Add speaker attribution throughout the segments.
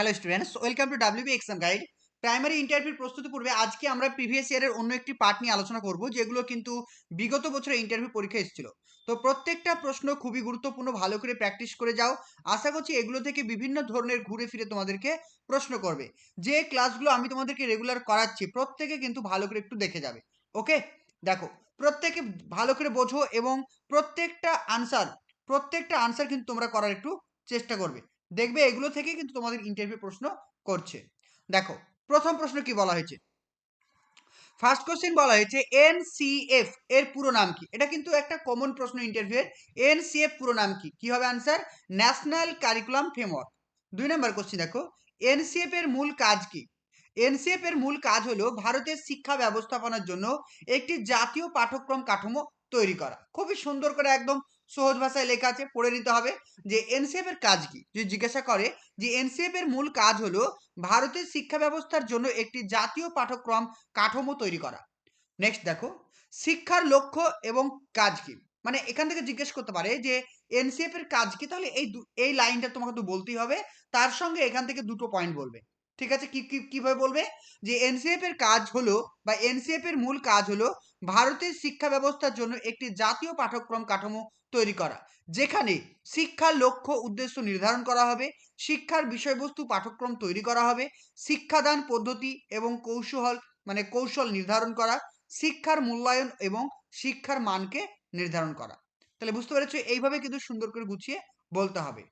Speaker 1: Hello students, welcome to WB exam guide. Primary ইন্টারভিউর প্রস্তুতি পূর্বে আজকে আমরা প্রিভিয়াস ইয়ারের অন্য একটি পার্ট নিয়ে আলোচনা করব, যেগুলো কিন্তু বিগত বছরে ইন্টারভিউ পরীক্ষা এসেছিল। তো প্রত্যেকটা প্রশ্ন খুবই গুরুত্বপূর্ণ, ভালো করে প্র্যাকটিস করে যাও। আশা করছি এগুলো থেকে বিভিন্ন ধরনের ঘুরে ফিরে তোমাদেরকে প্রশ্ন করবে। যে ক্লাসগুলো আমি তোমাদেরকে রেগুলার করাচ্ছি প্রত্যেকে কিন্তু ভালো করে একটু দেখে যাবে। ওকে, দেখো, প্রত্যেকে ভালো করে বোঝো এবং প্রত্যেকটা আনসার কিন্তু তোমরা করার একটু চেষ্টা করবে। দেখবে এগুলো থেকে কিন্তু তোমাদের ইন্টারভিউ প্রশ্ন করছে। দেখো, প্রথম প্রশ্ন কি বলা হয়েছে। ফার্স্ট কোশ্চেন বলা হয়েছে এনসিএফ এর পুরো নাম কি। এটা কিন্তু একটা কমন প্রশ্ন ইন্টারভিউ। এনসিএফ পুরো নাম কি, কি হবে আনসার? National curriculum framework. 2 নম্বর কোশ্চেন দেখো, এনসিএফ এর মূল কাজ কি। এনসিএফ এর মূল কাজ হলো ভারতের শিক্ষা ব্যবস্থাপনার জন্য একটি জাতীয় পাঠ্যক্রম কাঠামো তৈরি করা। খুবই সুন্দর করে একদম সহজ ভাষায় লেখা আছে, পড়ে নিতে হবে যে এনসিএফ এর কাজ কি। যদি জিজ্ঞাসা করে যে এনসিএফ এর মূল কাজ হলো ভারতের শিক্ষা ব্যবস্থার জন্য একটি জাতীয় পাঠ্যক্রম কাঠামো তৈরি করা। নেক্সট দেখো, শিক্ষার লক্ষ্য এবং কাজ কি। মানে এখান থেকে জিজ্ঞেস করতে পারে যে এনসিএফ এর কাজ কি, তাহলে এই লাইনটা তোমাকে তো বলতেই হবে। তার সঙ্গে এখান থেকে দুটো পয়েন্ট বলবে। ঠিক আছে, কিভাবে বলবে? যে এনসিএফ এর কাজ হলো বা এনসিএফ এর মূল কাজ হলো ভারতের শিক্ষা ব্যবস্থার জন্য একটি জাতীয় পাঠ্যক্রম কাঠামো তৈরি করা, যেখানে শিক্ষার লক্ষ্য উদ্দেশ্য নির্ধারণ করা হবে, শিক্ষার বিষয়বস্তু পাঠ্যক্রম তৈরি করা হবে, শিক্ষাদান পদ্ধতি এবং কৌশল নির্ধারণ করা, শিক্ষার মূল্যায়ন এবং শিক্ষার মানকে নির্ধারণ করা। তাহলে বুঝতে পেরেছো, এইভাবে কিন্তু সুন্দর করে গুছিয়ে বলতে হবে।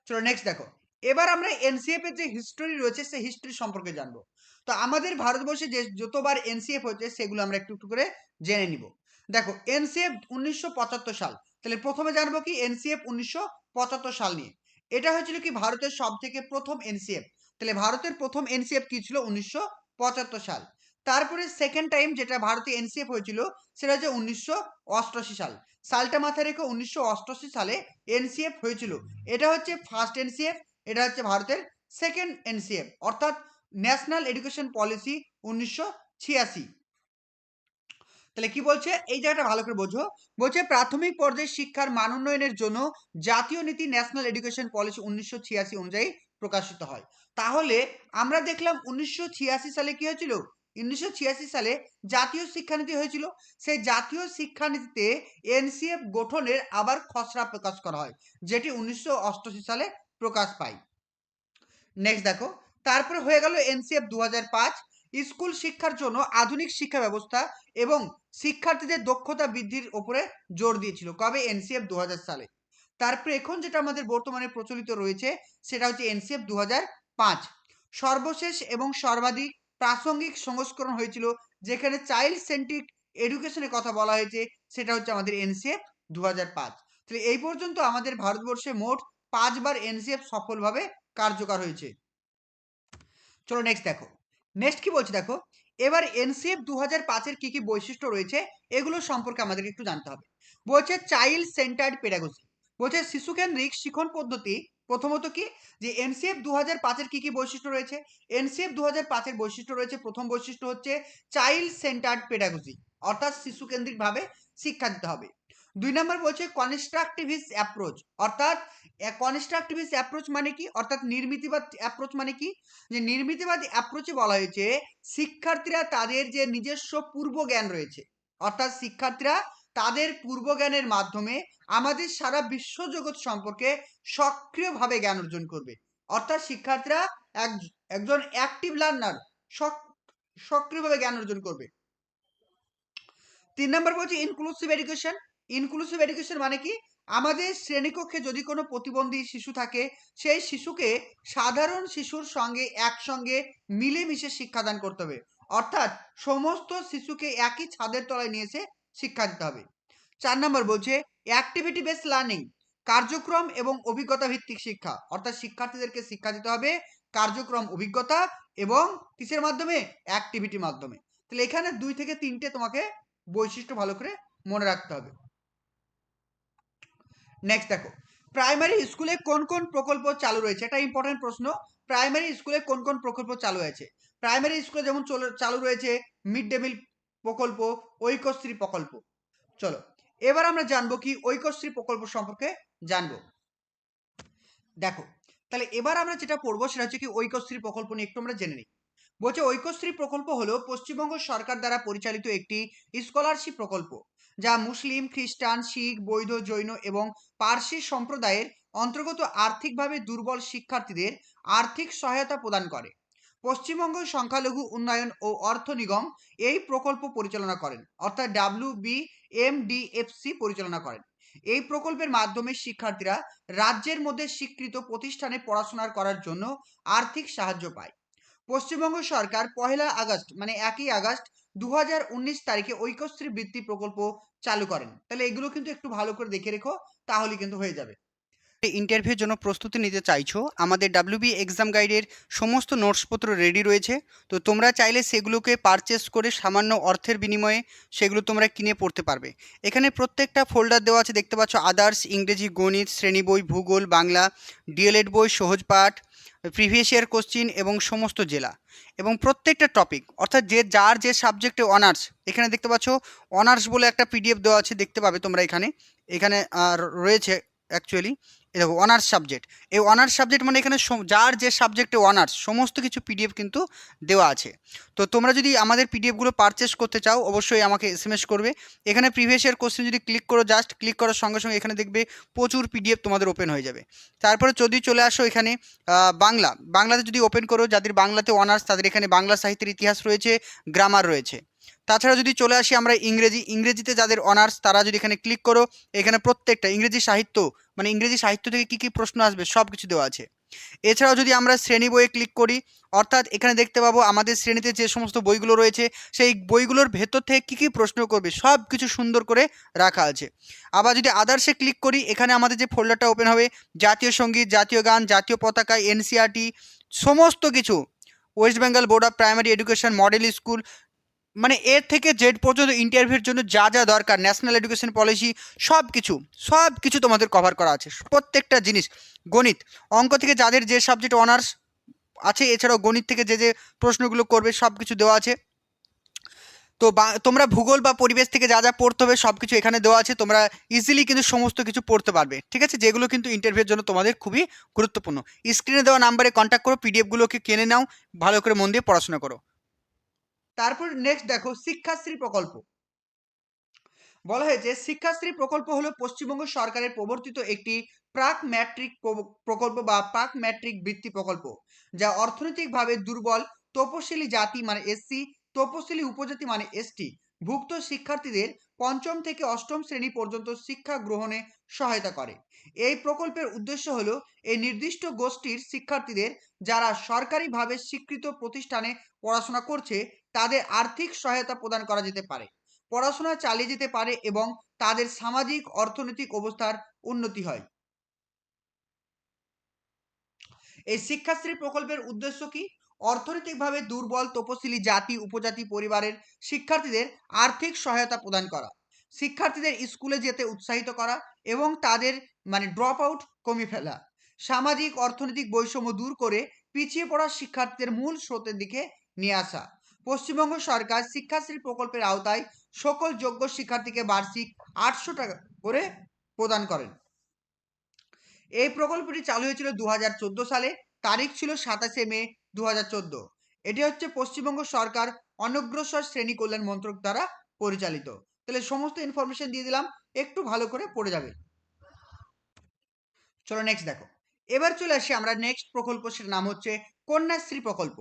Speaker 1: চলো নেক্সট দেখো, এবার আমরা এনসিএফ এর যে হিস্টোরি রয়েছে সেই হিস্ট্রি সম্পর্কে জানবো। তো আমাদের ভারতবর্ষে যে যতবার এনসিএফ হয়েছে সেগুলো আমরা একটু একটু করে জেনে নিব। দেখো, এনসিএফ 1975 সাল। তাহলে প্রথমে জানবো কি এনসিএফ 1975 সাল নিয়ে। এটা হয়েছিল কি ভারতের সব থেকে প্রথম এনসিএফ। তাহলে ভারতের প্রথম এনসিএফ কি ছিল? 1975 সাল। তারপরে সেকেন্ড টাইম যেটা ভারতে এনসিএফ হয়েছিল সেটা হচ্ছে 1988 সাল। সালটা মাথায় রেখে 1988 সালে এনসিএফ হয়েছিল। এটা হচ্ছে ফার্স্ট এনসিএফ, এটা হচ্ছে ভারতের সেকেন্ড এনসিএফ, অর্থাৎ ন্যাশনাল এডুকেশন পলিসি 1986। তাহলে কি বলছে এই জায়গাটা ভালো করে বোঝো। বলছে প্রাথমিক পর্যায়ে শিক্ষার মান উন্নয়নের জন্য জাতীয় নীতি ন্যাশনাল এডুকেশন পলিসি 1986 অনুযায়ী প্রকাশিত হয়। তাহলে আমরা দেখলাম 1986 সালে কি হয়েছিল? 1986 সালে জাতীয় শিক্ষানীতি হয়েছিল। সেই জাতীয় শিক্ষানীতিতে এনসিএফ গঠনের আবার খসড়া প্রকাশ করা হয়, যেটি 1988 সালে প্রকাশ পায়। নেক্সট দেখো, তারপরে হয়ে গেল এনসিএফ 2005। স্কুল শিক্ষার জন্য আধুনিক শিক্ষা ব্যবস্থা এবং শিক্ষার্থীদের দক্ষতা বৃদ্ধির উপরে জোর দিয়েছিল। কবে? এনসিএফ 2000 সালে। তারপরে এখন যেটা আমাদের বর্তমানে প্রচলিত রয়েছে সেটা হচ্ছে এনসিএফ 2005। সর্বশেষ এবং সর্বাধিক প্রাসঙ্গিক সংস্করণ হয়েছিল যেখানে চাইল্ড সেন্ট্রিক এডুকেশনের কথা বলা হয়েছে, সেটা হচ্ছে আমাদের এনসিএফ 2005। তাহলে এই পর্যন্ত আমাদের ভারতবর্ষে মোট 5 বার এনসিএফ সফলভাবে কার্যকর হয়েছে। চলো নেক্সট দেখো, নেক্সট কি বলছে দেখো, এবার এনসিএফ 2005-এর কি কি বৈশিষ্ট্য রয়েছে এগুলো সম্পর্কে আমাদের একটু জানতে হবে। বলছে চাইল্ড সেন্টার্ড পেডাগজি, বলছে শিশুকেন্দ্রিক শিক্ষণ পদ্ধতি। প্রথমত কি, যে এনসিএফ 2005-এর কি কি বৈশিষ্ট্য রয়েছে। এনসিএফ 2005-এর বৈশিষ্ট্য রয়েছে, প্রথম বৈশিষ্ট্য হচ্ছে চাইল্ড সেন্টার্ড পেডাগজি, অর্থাৎ শিশুকেন্দ্রিক ভাবে শিক্ষা দিতে হবে। 2 নম্বর বলছে কনস্ট্রাকটিভিস্ট অ্যাপ্রোচ, অর্থাৎ কনস্ট্রাকটিভিস্ট অ্যাপ্রোচ মানে কি, অর্থাৎ নির্মিতিবাদ অ্যাপ্রোচ মানে কি, যে নির্মিতিবাদী অ্যাপ্রোচে বলা হয়েছে শিক্ষার্থীরা তাদের যে নিজস্ব পূর্ব জ্ঞান রয়েছে, অর্থাৎ শিক্ষার্থীরা তাদের পূর্ব জ্ঞানের মাধ্যমে আমাদের সারা বিশ্বজগৎ সম্পর্কে সক্রিয়ভাবে জ্ঞান অর্জন করবে। অর্থাৎ শিক্ষার্থীরা একজন অ্যাক্টিভ লার্নার, সক্রিয়ভাবে জ্ঞান অর্জন করবে। 3 নম্বর বলছে ইনক্লুসিভ এডুকেশন। ইনক্লুসিভ এডুকেশন মানে কি, আমাদের শ্রেণীকক্ষে যদি কোনো প্রতিবন্ধী শিশু থাকে সেই শিশুকে সাধারণ শিশুর সঙ্গে একসঙ্গে মিলেমিশে শিক্ষাদান করতে হবে, অর্থাৎ সমস্ত শিশুকে একই ছাদের তলায় নিয়ে এসে শিক্ষা দিতে হবে। 4 নম্বর বলছে অ্যাক্টিভিটি বেসড লার্নিং, কার্যক্রম এবং অভিজ্ঞতা ভিত্তিক শিক্ষা, অর্থাৎ শিক্ষার্থীদেরকে শিক্ষা দিতে হবে কার্যক্রম, অভিজ্ঞতা এবং কিসের মাধ্যমে? অ্যাক্টিভিটির মাধ্যমে। তাহলে এখানে 2 থেকে 3টে তোমাকে বৈশিষ্ট্য ভালো করে মনে রাখতে হবে। নেক্সট দেখো, প্রাইমারি স্কুলে কোন কোন প্রকল্প চালু রয়েছে। এটা ইম্পর্টেন্ট প্রশ্ন। প্রাইমারি স্কুলে কোন কোন প্রকল্প চালু হয়েছে। প্রাইমারি স্কুলে যেমন চালু রয়েছে মিড ডে মিল প্রকল্প, ঐক্যশ্রী প্রকল্প। চলো এবার আমরা জানবো কি ঐক্যশ্রী প্রকল্প সম্পর্কে জানবো। দেখো, তাহলে এবার আমরা যেটা পড়বো সেটা হচ্ছে কি ঐক্যশ্রী প্রকল্প নিয়ে একটু আমরা জেনে নিই। বলছে ঐক্যশ্রী প্রকল্প হলো পশ্চিমবঙ্গ সরকার দ্বারা পরিচালিত একটি স্কলারশিপ প্রকল্প, যা মুসলিম, খ্রিস্টান, শিখ, বৌদ্ধ, জৈন এবং পার্সি সম্প্রদায়ের অন্তর্গত আর্থিকভাবে দুর্বল শিক্ষার্থীদের আর্থিক সহায়তা প্রদান করে। পশ্চিমবঙ্গ সংখ্যালঘু উন্নয়ন ও অর্থ নিগম এই প্রকল্প পরিচালনা করেন, অর্থাৎ WBMDFC পরিচালনা করেন। এই প্রকল্পের মাধ্যমে শিক্ষার্থীরা রাজ্যের মধ্যে স্বীকৃত প্রতিষ্ঠানে পড়াশোনা করার জন্য আর্থিক সাহায্য পায়। পশ্চিমবঙ্গ সরকার 1 আগস্ট মানে 1 আগস্ট 2019 তারিখে ঐক্যশ্রী বৃত্তি প্রকল্প চালু করেন। তাহলে এগুলো কিন্তু একটু ভালো করে দেখে রেখো, তাহলে কিন্তু হয়ে যাবে।
Speaker 2: ইন্টারভিউর জন্য প্রস্তুতি নিতে চাইছো, আমাদের ডাব্লিউবি এক্সাম গাইডের সমস্ত নোটসপত্র রেডি রয়েছে। তো তোমরা চাইলে সেগুলোকে পারচেস করে সামান্য অর্থের বিনিময়ে সেগুলো তোমরা কিনে পড়তে পারবে। এখানে প্রত্যেকটা ফোল্ডার দেওয়া আছে, দেখতে পাচ্ছ আদার্স, ইংরেজি, গণিত, শ্রেণী বই, ভূগোল, বাংলা, ডিএলএড বই, সহজ পাঠ, প্রিভিয়াস ইয়ার কোশ্চিন এবং সমস্ত জেলা এবং প্রত্যেকটা টপিক, অর্থাৎ যার যে সাবজেক্টে অনার্স। এখানে দেখতে পাচ্ছ অনার্স বলে একটা পিডিএফ দেওয়া আছে, দেখতে পাবে তোমরা এখানে। এখানে রয়েছে অ্যাকচুয়ালি, এই দেখো অনার্স সাবজেক্ট। এই অনার্স সাবজেক্ট মানে এখানে যার যে সাবজেক্টে অনার্স সমস্ত কিছু পিডিএফ কিন্তু দেওয়া আছে। তো তোমরা যদি আমাদের পিডিএফগুলো পারচেস করতে চাও অবশ্যই আমাকে এসএমএস করবে। এখানে প্রিভিয়াস ইয়ার কোশ্চেন যদি ক্লিক করো, জাস্ট ক্লিক করার সঙ্গে সঙ্গে এখানে দেখবে প্রচুর পিডিএফ তোমাদের ওপেন হয়ে যাবে। তারপরে যদি চলে আসো এখানে বাংলাতে যদি ওপেন করো, যাদের বাংলাতে অনার্স তাদের এখানে বাংলা সাহিত্যের ইতিহাস রয়েছে, গ্রামার রয়েছে। তাছাড়া যদি চলে আসি আমরা ইংরেজিতে যাদের অনার্স তারা যদি এখানে ক্লিক করো, এখানে প্রত্যেকটা ইংরেজি সাহিত্য মানে ইংরেজি সাহিত্য থেকে কী কী প্রশ্ন আসবে সব কিছু দেওয়া আছে। এছাড়াও যদি আমরা শ্রেণী বইয়ে ক্লিক করি, অর্থাৎ এখানে দেখতে পাবো আমাদের শ্রেণীতে যে সমস্ত বইগুলো রয়েছে সেই বইগুলোর ভেতর থেকে কী কী প্রশ্ন করবে সব কিছু সুন্দর করে রাখা আছে। আবার যদি আদার্সে ক্লিক করি, এখানে আমাদের যে ফোল্ডারটা ওপেন হবে, জাতীয় সঙ্গীত, জাতীয় গান, জাতীয় পতাকা, এনসিইআরটি সমস্ত কিছু, West Bengal board of primary education, model school, মানে এ থেকে জেড পর্যন্ত ইন্টারভিউর জন্য যা যা দরকার, ন্যাশনাল এডুকেশন পলিসি, সব কিছু তোমাদের কভার করা আছে প্রত্যেকটা জিনিস। গণিত, অঙ্ক থেকে যাদের যে সাবজেক্ট অনার্স আছে, এছাড়াও গণিত থেকে যে প্রশ্নগুলো করবে সব কিছু দেওয়া আছে। তো তোমরা ভূগোল বা পরিবেশ থেকে যা যা পড়তে হবে সব কিছু এখানে দেওয়া আছে, তোমরা ইজিলি কিন্তু সমস্ত কিছু পড়তে পারবে, ঠিক আছে, যেগুলো কিন্তু ইন্টারভিউর জন্য তোমাদের খুবই গুরুত্বপূর্ণ। স্ক্রিনে দেওয়া নাম্বারে কন্ট্যাক্ট করো, পিডিএফগুলোকে কিনে নাও, ভালো করে মন দিয়ে পড়াশোনা করো।
Speaker 1: তারপর নেক্সট দেখো শিক্ষাশ্রী প্রকল্প। বলা হয়েছে শিক্ষাশ্রী প্রকল্প হলো পশ্চিমবঙ্গ সরকারের প্রবর্তিত একটি প্রাক ম্যাট্রিক প্রকল্প বা প্রাক ম্যাট্রিক বৃত্তি প্রকল্প, যা অর্থনৈতিকভাবে দুর্বল তপশিলি জাতি মানে এসসি, তপশিলি উপজাতি মানে এসটি ভুক্ত শিক্ষার্থীদের পঞ্চম থেকে অষ্টম শ্রেণী পর্যন্ত শিক্ষা গ্রহণে সহায়তা করে। এই প্রকল্পের উদ্দেশ্য হলো এই নির্দিষ্ট গোষ্ঠীর শিক্ষার্থীদের যারা সরকারিভাবে স্বীকৃত প্রতিষ্ঠানে পড়াশোনা করছে তাদের আর্থিক সহায়তা প্রদান করা যেতে পারে, পড়াশোনা চালিয়ে যেতে পারে এবং তাদের সামাজিক অর্থনৈতিক অবস্থার উন্নতি হয়। এই শিক্ষাশ্রী প্রকল্পের উদ্দেশ্য কি? অর্থনৈতিকভাবে দুর্বল তপশিলি জাতি উপজাতি পরিবারের শিক্ষার্থীদের আর্থিক সহায়তা প্রদান করা, শিক্ষার্থীদের স্কুলে যেতে উৎসাহিত করা এবং তাদের মানে ড্রপ আউট কমিয়ে ফেলা, সামাজিক অর্থনৈতিক বৈষম্য দূর করে পিছিয়ে পড়া শিক্ষার্থীদের মূল স্রোতের দিকে নিয়ে আসা। পশ্চিমবঙ্গ সরকার শিক্ষাশ্রী প্রকল্পের আওতায় সকল যোগ্য শিক্ষার্থীকে বার্ষিক 800 টাকা করে প্রদান করেন। এই প্রকল্পটি চালু হয়েছিল 2014 সালে, তারিখ ছিল 27শে মে 2014। এটি হচ্ছে পশ্চিমবঙ্গ সরকার অনগ্রসর শ্রেণী কল্যাণ মন্ত্রক দ্বারা পরিচালিত। তাহলে সমস্ত ইনফরমেশন দিয়ে দিলাম, একটু ভালো করে পড়ে যাবে। চলো নেক্সট দেখো। এবার চলে আসি আমরা নেক্সট প্রকল্প, সেটার নাম হচ্ছে কন্যাশ্রী প্রকল্প।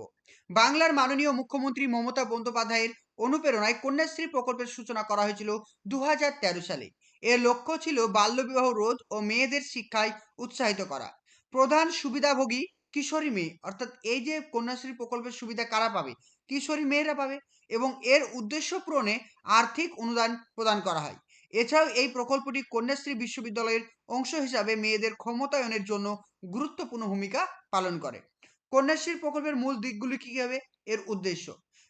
Speaker 1: বাংলার মাননীয় মুখ্যমন্ত্রী মমতা বন্দ্যোপাধ্যায়ের অনুপ্রেরণায় কন্যাশ্রী প্রকল্পের সূচনা করা হয়েছিল 2013 সালে। এর লক্ষ্য ছিল বাল্যবিবাহ রোধ ও মেয়েদের শিক্ষায় উৎসাহিত করা। প্রধান সুবিধাভোগী কিশোরী মেয়ে, অর্থাৎ এই যে কন্যাশ্রী প্রকল্পের সুবিধা কারা পাবে? কিশোরী মেয়েরা পাবে এবং এর উদ্দেশ্য পূরণে আর্থিক অনুদান প্রদান করা হয়। এছাড়াও এই প্রকল্পটি কন্যাশ্রী বিশ্ববিদ্যালয়ের অংশ হিসাবে মেয়েদের ক্ষমতায়নের জন্য গুরুত্বপূর্ণ ভূমিকা পালন করে। কন্যাশ্রী প্রকল্পের মূল দিকগুলি কী হবে? এর উদ্দেশ্য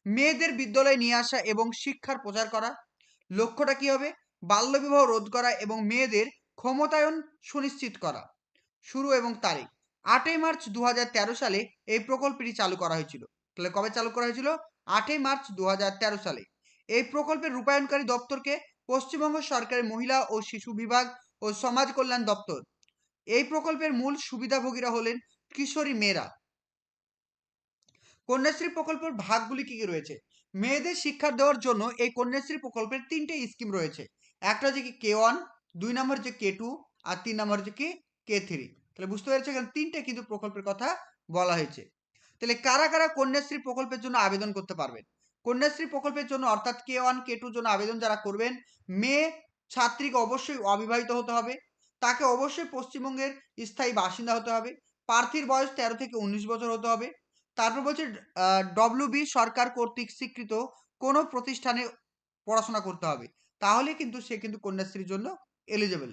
Speaker 1: মেয়েদের বিদ্যালয়ে নিয়ে আসা এবং শিক্ষার প্রচার করা। লক্ষ্যটা কী হবে? বাল্যবিবাহ রোধ করা এবং মেয়েদের ক্ষমতায়ন সুনিশ্চিত করা। শুরু এবং তারিখ 8ই মার্চ 2013 সালে এই প্রকল্পটি চালু করা হয়েছিল। তাহলে কবে চালু করা হয়েছিল? 8ই মার্চ 2013 সালে। এই প্রকল্পের রূপায়ণকারী দপ্তরকে পশ্চিমবঙ্গ সরকারের মহিলা ও শিশু বিভাগ ও সমাজ কল্যাণ দপ্তর। এই প্রকল্পের মূল সুবিধাভোগীরা হলেন কিশোরী মেয়েরা। কন্যাশ্রী প্রকল্পের ভাগগুলি কি কি রয়েছে? মেয়েদের শিক্ষা দেওয়ার জন্য এই কন্যাশ্রী প্রকল্পের 3টে স্কিম রয়েছে। একটা হচ্ছে কি K1, 2 নম্বর হচ্ছে K2 আর 3 নম্বর হচ্ছে কি K3। তাহলে বুঝতে পেরেছো এখানে 3টে কিন্তু প্রকল্পের কথা বলা হয়েছে। তাহলে কারা কারা কন্যাশ্রী প্রকল্পের জন্য আবেদন করতে পারবেন? কন্যাশ্রী প্রকল্পের জন্য অর্থাৎ K1 K2 জন্য আবেদন যারা করবেন, মেয়ে ছাত্রীকে অবশ্যই অবিবাহিত হতে হবে, তাকে অবশ্যই পশ্চিমবঙ্গের স্থায়ী বাসিন্দা হতে হবে, প্রার্থীর বয়স 13 থেকে 19 বছর হতে হবে। তারপর বলছে ডব্লিউবি সরকার কর্তৃক স্বীকৃত কোনো প্রতিষ্ঠানে পড়াশোনা করতে হবে, তাহলে কিন্তু সে কিন্তু কন্যাশ্রীর জন্য এলিজেবল।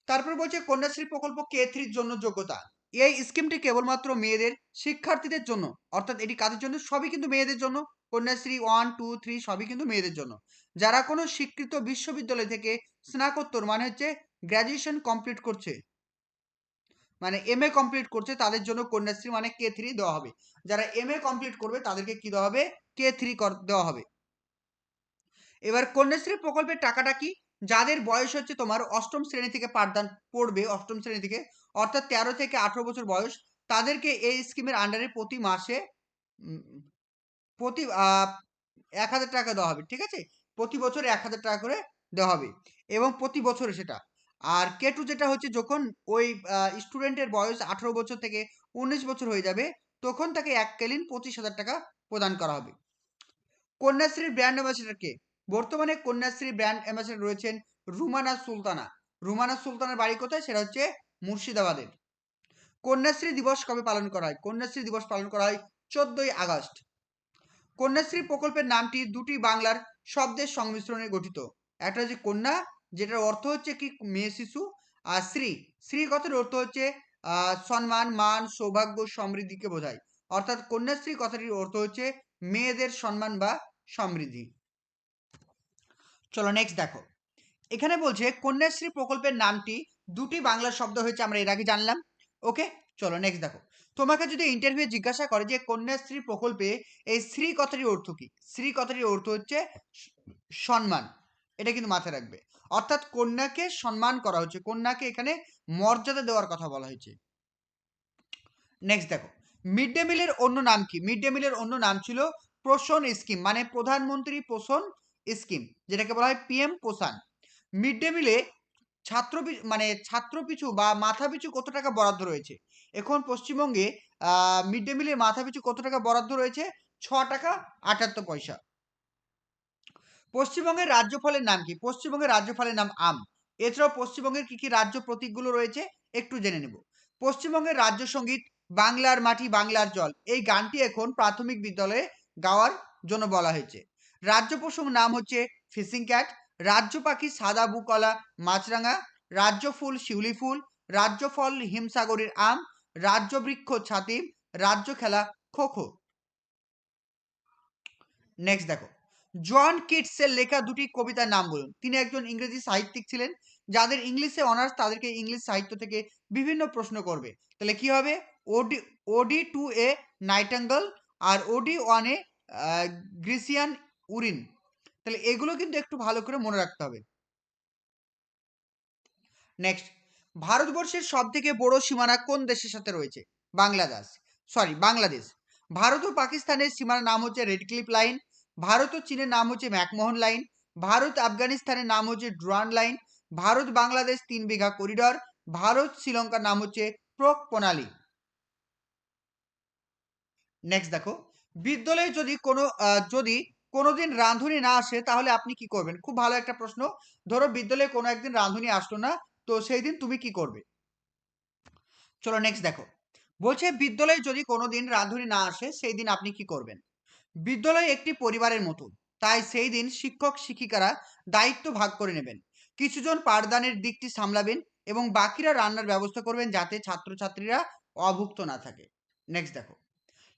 Speaker 1: তারপর বলছে কন্যাশ্রী প্রকল্প K3 জন্য যোগ্যতা। এই স্কিমটি কেবলমাত্র মেয়েদের শিক্ষার্থীদের জন্য, অর্থাৎ এটি কাদের জন্য? সবই কিন্তু মেয়েদের জন্য। কন্যাশ্রী 1, 2, 3 সবই কিন্তু মেয়েদের জন্য। যারা কোনো স্বীকৃত বিশ্ববিদ্যালয় থেকে স্নাতকোত্তর মানে হচ্ছে গ্র্যাজুয়েশন কমপ্লিট করছে, মানে MA কমপ্লিট করছে, তাদের জন্য কন্যাশ্রী মানে K3 দেওয়া হবে। যারা MA কমপ্লিট করবে তাদেরকে কি দেওয়া হবে? K3 দেওয়া হবে। এবার কন্যাশ্রী প্রকল্পের টাকাটা কি? যাদের বয়স হচ্ছে তোমার অষ্টম শ্রেণী থেকে পাঠদান পড়বে, অষ্টম শ্রেণী থেকে অর্থাৎ 13 থেকে 18 বছর বয়স, তাদেরকে এই স্কিমের আন্ডারে প্রতি মাসে উম, প্রতি 1000 টাকা দেওয়া হবে। ঠিক আছে, প্রতি বছর 1000 টাকা করে দেওয়া হবে এবং প্রতি বছরে সেটা। আর K2 যেটা হচ্ছে যখন ওই স্টুডেন্টের বয়স 18 বছর থেকে 19 বছর হয়ে যাবে, তখন তাকে এককালীন 25,000 টাকা প্রদান করা হবে। কন্যাশ্রীর ব্র্যান্ড অ্যাম্বাসেডর কে? বর্তমানে কন্যাশ্রী ব্র্যান্ড অ্যাম্বাসেডর রয়েছেন রুমানা সুলতানা। রুমানা সুলতানার বাড়ি কোথায়? সেটা হচ্ছে মুর্শিদাবাদের। কন্যাশ্রী দিবস কবে পালন করা হয়? কন্যাশ্রী দিবস পালন করা হয় 14ই আগস্ট। কন্যাশ্রী প্রকল্পের নামটি দুটি বাংলার শব্দের সংমিশ্রণে গঠিত। একটা হচ্ছে কন্যা, যেটার অর্থ হচ্ছে কি মেয়ে শিশু, আর শ্রী, শ্রী কথার অর্থ হচ্ছে সম্মান, মান, সৌভাগ্য, সমৃদ্ধিকে বোঝায়। অর্থাৎ কন্যাশ্রী কথাটির অর্থ হচ্ছে মেয়েদের সম্মান বা সমৃদ্ধি। চলো নেক্সট দেখো, এখানে বলছে কন্যাশ্রী প্রকল্পের নামটি দুটি বাংলা শব্দ হয়েছে, আমরা এর আগে জানলাম। ওকে, চলো নেক্সট দেখো। তোমাকে যদি ইন্টারভিউ জিজ্ঞাসা করে যে কন্যাশ্রী প্রকল্পে এই শ্রী কথাটির অর্থ কি? শ্রী কথাটির অর্থ হচ্ছে সম্মান। এটা কিন্তু মাথায় রাখবে। অর্থাৎ কন্যাকে সম্মান করা হচ্ছে, কন্যাকে এখানে মর্যাদা দেওয়ার কথা বলা হয়েছে। নেক্সট দেখো, মিড ডে মিলের অন্য নাম কি? মিড ডে মিলের অন্য নাম ছিল পোষণ স্কিম, মানে প্রধানমন্ত্রী পোষণ স্কিম, যেটাকে বলা হয় PM পোষণ। মিড ডে মিলে ছাত্র পিছু বা মাথা পিছু কত টাকা বরাদ্দ রয়েছে? এখন পশ্চিমবঙ্গে মিড ডে মিলের মাথা পিছু কত টাকা বরাদ্দ রয়েছে? 6 টাকা 78 পয়সা। পশ্চিমবঙ্গের রাজ্য ফলের নাম কি? পশ্চিমবঙ্গের রাজ্য ফলের নাম আম। এছাড়াও পশ্চিমবঙ্গের কি কি রাজ্য প্রতীকগুলো রয়েছে একটু জেনে নেব। পশ্চিমবঙ্গের রাজ্য সঙ্গীত বাংলার মাটি বাংলার জল, এই গানটি এখন প্রাথমিক বিদ্যালয়ে গাওয়ার জন্য বলা হয়েছে। রাজ্য পশুর নাম হচ্ছে ফিশিং ক্যাট। রাজ্য পাখি সাদা বুকলা মাছরাঙা। রাজ্য ফুল শিউলি ফুল। রাজ্য ফল হিমসাগরের আম। রাজ্য বৃক্ষ ছাতিম। রাজ্য খেলা খো খো। নেক্সট দেখো, জন কিটসের লেখা দুটি কবিতার নাম বলুন। তিনি একজন ইংরেজি সাহিত্যিক ছিলেন। যাদের ইংলিশে অনার্স তাদেরকে ইংলিশ সাহিত্য থেকে বিভিন্ন প্রশ্ন করবে। তাহলে কি হবে? ওডি ওডি টু এ নাইটাঙ্গল আর ওডি ওয়ান এ গ্রিসিয়ান উরিন। তাহলে এগুলো কিন্তু একটু ভালো করে মনে রাখতে হবে। নেক্সট, ভারতবর্ষের সব থেকে বড় সীমানা কোন দেশের সাথে রয়েছে? বাংলাদেশ। ভারত ও পাকিস্তানের সীমানার নাম হচ্ছে রেড ক্লিফ লাইন। ভারত ও চীনের নাম হচ্ছে ম্যাকমোহন লাইন। ভারত আফগানিস্তানের নাম হচ্ছে ডুরান্ড লাইন। ভারত বাংলাদেশ 3 বিঘা করিডর। ভারত শ্রীলঙ্কার নাম হচ্ছে প্রক প্রণালী। নেক্সট দেখো, বিদ্যালয়ে যদি কোনোদিন রাঁধুনি না আসে তাহলে আপনি কি করবেন? খুব ভালো একটা প্রশ্ন। ধরো বিদ্যালয়ে কোনো একদিন রাঁধুনি আসলো না, তো সেই দিন তুমি কি করবে? চলো নেক্সট দেখো, বলছে বিদ্যালয়ে যদি কোনোদিন রাঁধুনি না আসে সেই দিন আপনি কি করবেন? বিদ্যালয় একটি পরিবারের মতো, তাই সেই দিন শিক্ষক শিক্ষিকারা দায়িত্ব ভাগ করে নেবেন। কিছুজন পাঠদানের দিকটি সামলাবেন এবং বাকিরা রান্নার ব্যবস্থা করবেন যাতে ছাত্রছাত্রীরা অভুক্ত না থাকে। নেক্সট দেখো,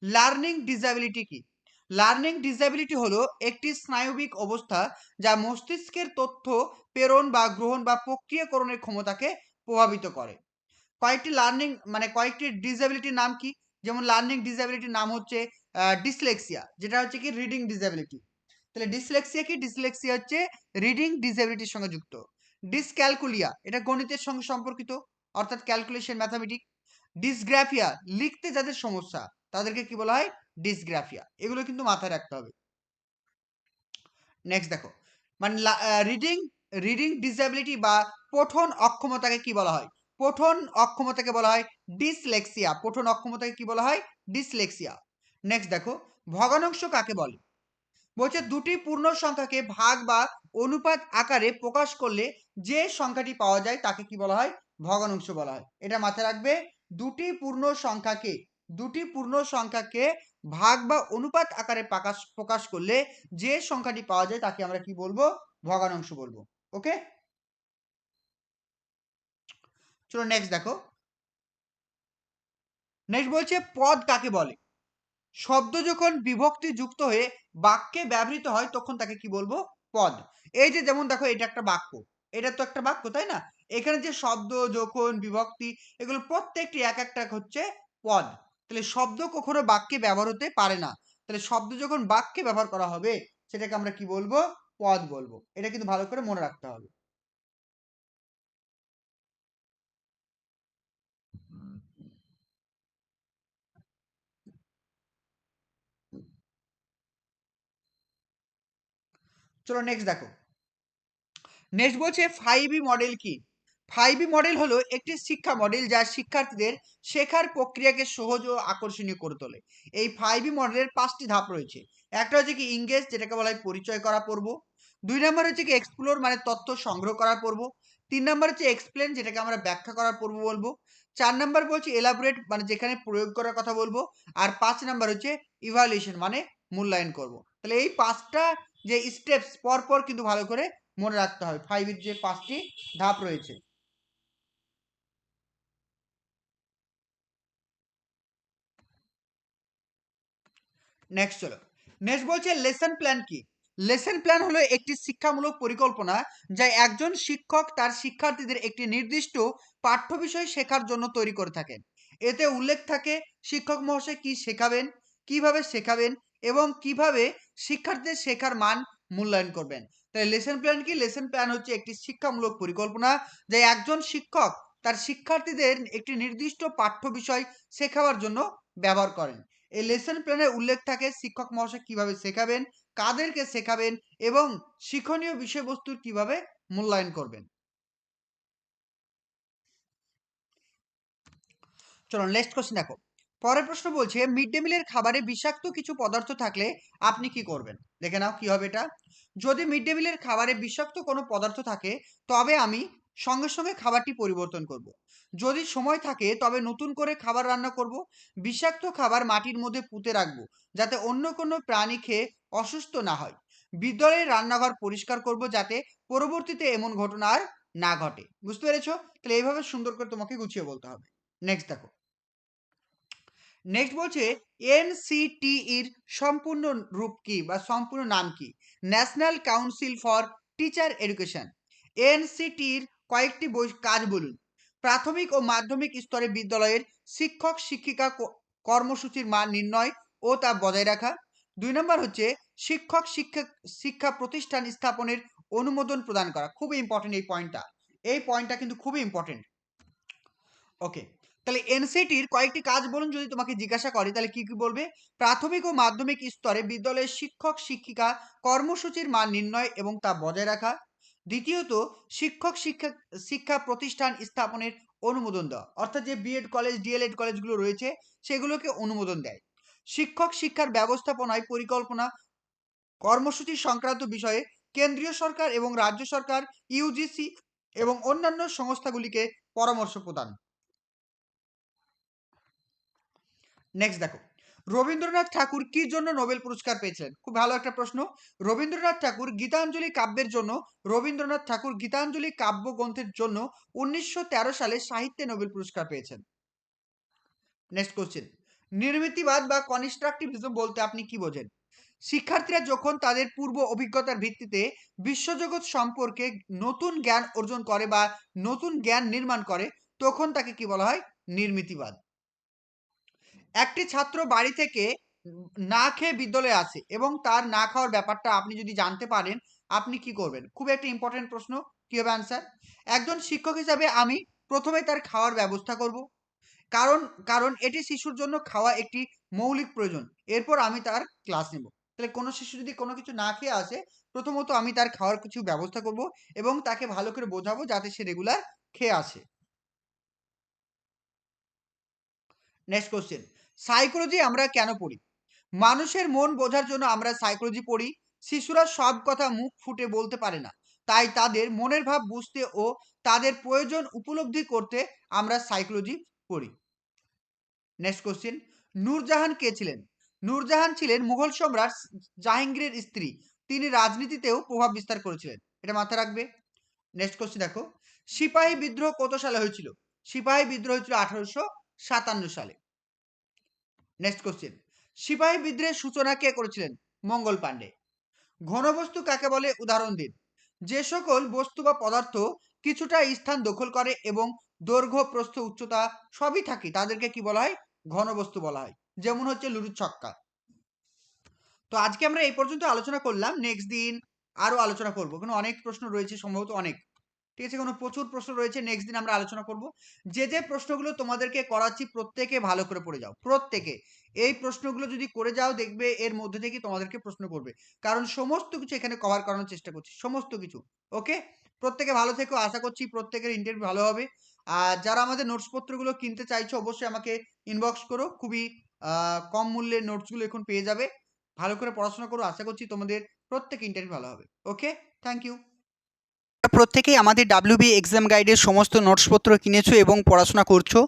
Speaker 1: লার্নিং ডিসএবিলিটি কি? লার্নিং ডিসএবিলিটি হলো একটি স্নায়বিক অবস্থা যা মস্তিষ্কের তথ্য প্রেরণ বা গ্রহণ বা প্রক্রিয়াকরণের ক্ষমতাকে প্রভাবিত করে। কয়েকটি ডিসএবিলিটির নাম কি? যেমন লার্নিং ডিসএবিলিটির নাম হচ্ছে ডিসলেক্সিয়া, যেটা হচ্ছে কি রিডিং ডিসএবিলিটি। তাহলে ডিসলেক্সিয়া কি? ডিসলেক্সিয়া হচ্ছে রিডিং ডিসএবিলিটির সঙ্গে যুক্ত। ডিসক্যালকুলিয়া, এটা গণিতের সঙ্গে সম্পর্কিত। অর্থাৎ ক্যালকুলেশন, ম্যাথামেটিক। ডিসগ্রাফিয়া, লিখতে যাদের সমস্যা তাদেরকে কি বলা হয়? ডিসগ্রাফিয়া। এগুলো কিন্তু মাথায় রাখতে হবে। নেক্সট দেখো, মানে রিডিং রিডিং ডিসএবিলিটি বা পঠন অক্ষমতাকে কি বলা হয়? পঠন অক্ষমতাকে বলা হয় ডিসলেক্সিয়া। পঠন অক্ষমতাকে কি বলা হয়? ডিসলেক্সিয়া। নেক্সট দেখো, ভগ্নাংশ কাকে বলে? বলছে দুটি পূর্ণ সংখ্যাকে ভাগ বা অনুপাত আকারে প্রকাশ করলে যে সংখ্যাটি পাওয়া যায় তাকে কি বলা হয়? ভগ্নাংশ বলা হয়। এটা মাথায় রাখবে, দুটি পূর্ণ সংখ্যাকে ভাগ বা অনুপাত আকারে প্রকাশ করলে যে সংখ্যাটি পাওয়া যায় তাকে আমরা কি বলবো? ভগ্নাংশ বলবো। ওকে, চলো নেক্সট দেখো। নেক্সট বলছে পদ কাকে বলে? শব্দ যখন বিভক্তি যুক্ত হয়ে বাক্যে ব্যবহৃত হয় তখন তাকে কি বলবো? পদ। এই যে যেমন দেখো, এটা একটা বাক্য, এটা তো একটা বাক্য, তাই না? এখানে যে শব্দ, যখন, বিভক্তি, এগুলো প্রত্যেকটি এক একটা হচ্ছে পদ। তাহলে শব্দ কখনো বাক্যে ব্যবহার হতে পারে না। তাহলে শব্দ যখন বাক্যে ব্যবহার করা হবে সেটাকে আমরা কি বলবো? পদ বলবো। এটা কিন্তু ভালো করে মনে রাখতে হবে। চলো নেক্সট দেখো। নেক্সট বলছে 5E মডেল কি? 5E মডেল হলো একটি শিক্ষা মডেল যা শিক্ষার্থীদের শেখার প্রক্রিয়াকে সহজ ও আকর্ষণীয় করে তোলে। এই 5E মডেলের 5টি ধাপ রয়েছে। একটা হচ্ছে কি ইংগেজ, যেটাকে বলা হয় পরিচয় করা পর্ব। 2 নম্বর হচ্ছে কি এক্সপ্লোর, মানে তথ্য সংগ্রহ করার পর্ব। 3 নম্বর হচ্ছে এক্সপ্লেন, যেটাকে আমরা ব্যাখ্যা করার পর্ব বলবো। 4 নম্বর বলছি এলাবোরেট, মানে যেখানে প্রয়োগ করার কথা বলবো। আর 5 নম্বর হচ্ছে ইভালুয়েশন, মানে মূল্যায়ন করব। তাহলে এই 5টা যে স্টেপস পর পর কিন্তু ভালো করে মনে রাখতে হবে। 5 এর যে 5টি ধাপ রয়েছে। নেক্সট চলো। নেক্সট বলছে লেসন প্ল্যান কি? লেসন প্ল্যান হলো একটি শিক্ষামূলক পরিকল্পনা যা একজন শিক্ষক তার শিক্ষার্থীদের একটি নির্দিষ্ট পাঠ্য বিষয় শেখার জন্য তৈরি করে থাকেন। এতে উল্লেখ থাকে শিক্ষক মহাশয় কি শেখাবেন, কিভাবে শেখাবেন এবং কিভাবে শিক্ষার্থীদের শেখার মান মূল্যায়ন করবেন। তাই লেসন প্ল্যান কি? লেসন প্ল্যান হচ্ছে একটি শিক্ষামূলক পরিকল্পনা যা একজন শিক্ষক তার শিক্ষার্থীদের একটি নির্দিষ্ট পাঠ্য বিষয় শেখাবার জন্য ব্যবহার করেন। এই লেসন প্ল্যানে উল্লেখ থাকে শিক্ষক মহাশয় কিভাবে শেখাবেন, কাদেরকে শেখাবেন এবং শিক্ষণীয় বিষয়বস্তুর কিভাবে মূল্যায়ন করবেন। চলো নেক্সট কোশ্চেন দেখো। পরের প্রশ্ন বলছে মিড ডে মিলের খাবারে বিষাক্ত কিছু পদার্থ থাকলে আপনি কি করবেন? দেখে নাও কি হবে এটা। যদি মিড ডে মিলের খাবারে বিষাক্ত কোনো পদার্থ থাকে তবে আমি সঙ্গে সঙ্গে খাবারটি পরিবর্তন করব। যদি সময় থাকে তবে নতুন করে খাবার রান্না করব। বিষাক্ত খাবার মাটির মধ্যে পুঁতে রাখবো যাতে অন্য কোনো প্রাণী খেয়ে অসুস্থ না হয়। বিদ্যালয়ের রান্নাঘর পরিষ্কার করব যাতে পরবর্তীতে এমন ঘটনা আর না ঘটে। বুঝতে পেরেছো? তাহলে এইভাবে সুন্দর করে তোমাকে গুছিয়ে বলতে হবে। নেক্সট দেখো। নেক্সট বলছে এনসিটিইর সম্পূর্ণ রূপ কি বা সম্পূর্ণ নাম কি? National Council for Teacher Education. এনসিটির কয়েকটি কাজ বলুন। প্রাথমিক ও মাধ্যমিক স্তরে বিদ্যালয়ের শিক্ষক শিক্ষিকা কর্মসূচির মান নির্ণয় ও তা বজায় রাখা। 2 নম্বর হচ্ছে শিক্ষক শিক্ষা প্রতিষ্ঠান স্থাপনের অনুমোদন প্রদান করা। খুবই ইম্পর্টেন্ট এই পয়েন্টটা। এই পয়েন্টটা কিন্তু খুবই ইম্পর্টেন্ট। ওকে, তাহলে এনসিটির কয়েকটি কাজ বলুন যদি তোমাকে জিজ্ঞাসা করে তাহলে কি কি বলবে? প্রাথমিক ও মাধ্যমিক স্তরে বিদ্যালয়ের শিক্ষক শিক্ষিকা কর্মসূচির মান নির্ণয় এবং তা বজায় রাখা। দ্বিতীয়ত শিক্ষক শিক্ষা প্রতিষ্ঠান স্থাপনের অনুমোদন দেওয়া, অর্থাৎ যে বিএড কলেজ ডিএলএড কলেজগুলো রয়েছে সেগুলোকে অনুমোদন দেয়। শিক্ষক শিক্ষার ব্যবস্থাপনায় পরিকল্পনা কর্মসূচি সংক্রান্ত বিষয়ে কেন্দ্রীয় সরকার এবং রাজ্য সরকার, ইউজিসি এবং অন্যান্য সংস্থাগুলিকে পরামর্শ প্রদান। নেক্সট দেখো, রবীন্দ্রনাথ ঠাকুর কি জন্য নোবেল পুরস্কার পেয়েছিলেন? খুব ভালো একটা প্রশ্ন। রবীন্দ্রনাথ ঠাকুর গীতাঞ্জলি কাব্যের জন্য, রবীন্দ্রনাথ ঠাকুর গীতাঞ্জলি কাব্যগ্রন্থের জন্য 1913 সালে সাহিত্যে নোবেল পুরস্কার পেয়েছেন। নেক্সট কোশ্চেন, নির্মিতিবাদ বা কনস্ট্রাকটিভিজম বলতে আপনি কি বোঝেন? শিক্ষার্থীরা যখন তাদের পূর্ব অভিজ্ঞতার ভিত্তিতে বিশ্বজগৎ সম্পর্কে নতুন জ্ঞান অর্জন করে বা নতুন জ্ঞান নির্মাণ করে তখন তাকে কি বলা হয়? নির্মিতিবাদ। একটি ছাত্র বাড়ি থেকে না খেয়ে বিদ্যালয়ে আসে এবং তার না খাওয়ার ব্যাপারটা আপনি যদি জানতে পারেন আপনি কি করবেন? খুব একটা ইম্পর্টেন্ট প্রশ্ন। কি হবে অ্যান্সার? একজন শিক্ষক হিসাবে আমি প্রথমে তার খাওয়ার ব্যবস্থা করব, কারণ কারণ এটি শিশুর জন্য খাওয়া একটি মৌলিক প্রয়োজন। এরপর আমি তার ক্লাস নেব। তাহলে কোনো শিশু যদি কোনো কিছু না খেয়ে আসে, প্রথমত আমি তার খাওয়ার কিছু ব্যবস্থা করব এবং তাকে ভালো করে বোঝাবো যাতে সে রেগুলার খেয়ে আসে। নেক্সট কোশ্চেন, সাইকোলজি আমরা কেন পড়ি? মানুষের মন বোঝার জন্য আমরা সাইকোলজি পড়ি। শিশুরা সব কথা মুখ ফুটে বলতে পারে না, তাই তাদের মনের ভাব বুঝতে ও তাদের প্রয়োজন উপলব্ধি করতে আমরা সাইকোলজি পড়ি। নেক্সট কোশ্চেন, নূরজাহান কে ছিলেন? নূরজাহান ছিলেন মুঘল সম্রাট জাহাঙ্গীরের স্ত্রী। তিনি রাজনীতিতেও প্রভাব বিস্তার করেছিলেন, এটা মাথায় রাখবে। নেক্সট কোশ্চেন দেখো, সিপাহী বিদ্রোহ কত সালে হয়েছিল? সিপাহী বিদ্রোহ হয়েছিল 1857 সালে। নেক্সট কোশ্চেন, সিপাহী বিদ্রোহের সূচনা কে করেছিলেন? মঙ্গল পাণ্ডে। ঘনবস্তু কাকে বলে? উদাহরণ দিন। যে সকল বস্তু বা পদার্থ কিছুটা স্থান দখল করে এবং দৈর্ঘ্য প্রস্থ উচ্চতা সবই থাকে তাদেরকে কি বলা হয়? ঘনবস্তু বলা হয়। যেমন হচ্ছে লুডুর ছক্কা। তো আজকে আমরা এই পর্যন্ত আলোচনা করলাম, নেক্সট দিন আরো আলোচনা করব, কারণ অনেক প্রশ্ন রয়েছে, সম্ভবত অনেক, ঠিক আছে, কোনো প্রচুর প্রশ্ন রয়েছে, নেক্সট দিন আমরা আলোচনা করব। যে যে প্রশ্নগুলো তোমাদেরকে করাচ্ছি প্রত্যেকে ভালো করে পড়ে যাও, প্রত্যেকে এই প্রশ্নগুলো যদি করে যাও দেখবে এর মধ্যে থেকে তোমাদেরকে প্রশ্ন করবে, কারণ সমস্ত কিছু এখানে কভার করানোর চেষ্টা করছি, সমস্ত কিছু। ওকে, প্রত্যেকে ভালো থেকো, আশা করছি প্রত্যেকের ইন্টারভিউ ভালো হবে। আর যারা আমাদের নোটস পত্রগুলো কিনতে চাইছো অবশ্যই আমাকে ইনবক্স করো, খুবই কম মূল্যে নোটসগুলো এখন পেয়ে যাবে। ভালো করে পড়াশোনা করো, আশা করছি তোমাদের প্রত্যেক ইন্টারভিউ ভালো হবে। ওকে, থ্যাংক ইউ।
Speaker 2: প্রত্যেকেই আমাদের ডাব্লিউবি এক্সাম গাইডের সমস্ত নোটসপত্র কিনেছো এবং পড়াশোনা করছো,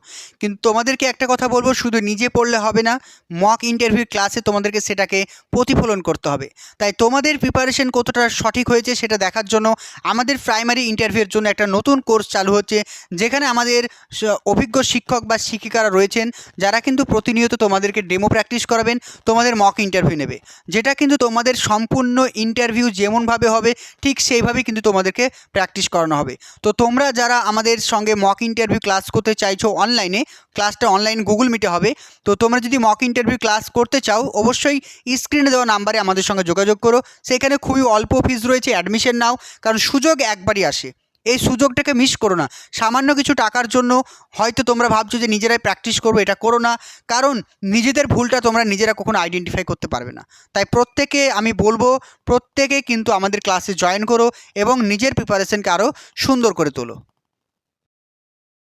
Speaker 2: কিন্তু তোমাদেরকে একটা কথা বলবো, শুধু নিজে পড়লে হবে না, মক ইন্টারভিউ ক্লাসে তোমাদেরকে সেটাকে প্রতিফলন করতে হবে। তাই তোমাদের প্রিপারেশন কতটা সঠিক হয়েছে সেটা দেখার জন্য আমাদের প্রাইমারি ইন্টারভিউয়ের জন্য একটা নতুন কোর্স চালু হচ্ছে, যেখানে আমাদের অভিজ্ঞ শিক্ষক বা শিক্ষিকারা রয়েছেন, যারা কিন্তু প্রতিনিয়ত তোমাদেরকে ডেমো প্র্যাকটিস করাবেন, তোমাদের মক ইন্টারভিউ নেবে, যেটা কিন্তু তোমাদের সম্পূর্ণ ইন্টারভিউ যেমনভাবে হবে ঠিক সেইভাবেই কিন্তু তোমাদেরকে প্র্যাকটিস করানো হবে। তো তোমরা যারা আমাদের সঙ্গে মক ইন্টারভিউ ক্লাস করতে চাইছো অনলাইনে, ক্লাসটা অনলাইন গুগল মিটে হবে। তো তোমরা যদি মক ইন্টারভিউ ক্লাস করতে চাও অবশ্যই স্ক্রিনে দেওয়া নাম্বারে আমাদের সঙ্গে যোগাযোগ করো। সেখানে খুবই অল্প ফিস রয়েছে, অ্যাডমিশন নাও, কারণ সুযোগ একবারই আসে, এই সুযোগটাকে মিস করো না। সামান্য কিছু টাকার জন্য হয়তো তোমরা ভাবছো যে নিজেরাই প্র্যাকটিস করবো, এটা করো না, কারণ নিজেদের ভুলটা তোমরা নিজেরা কখনো আইডেন্টিফাই করতে পারবে না। তাই প্রত্যেকে আমি বলবো, প্রত্যেকে কিন্তু আমাদের ক্লাসে জয়েন করো এবং নিজের প্রিপারেশনকে আরও সুন্দর করে তোলো।